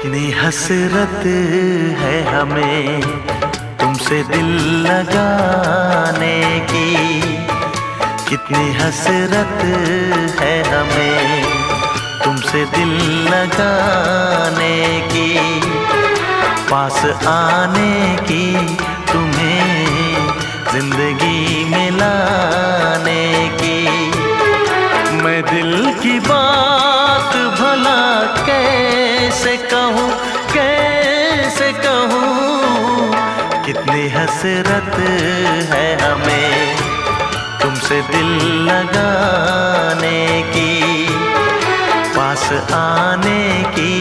कितनी हसरत है हमें तुमसे दिल लगाने की, कितनी हसरत है हमें तुमसे दिल लगाने की, पास आने की, तुम्हें जिंदगी में लाने की। मैं दिल की बात भला कैसे कहूँ, कैसे कहूँ, कितनी हसरत है हमें तुमसे दिल लगाने की, पास आने की।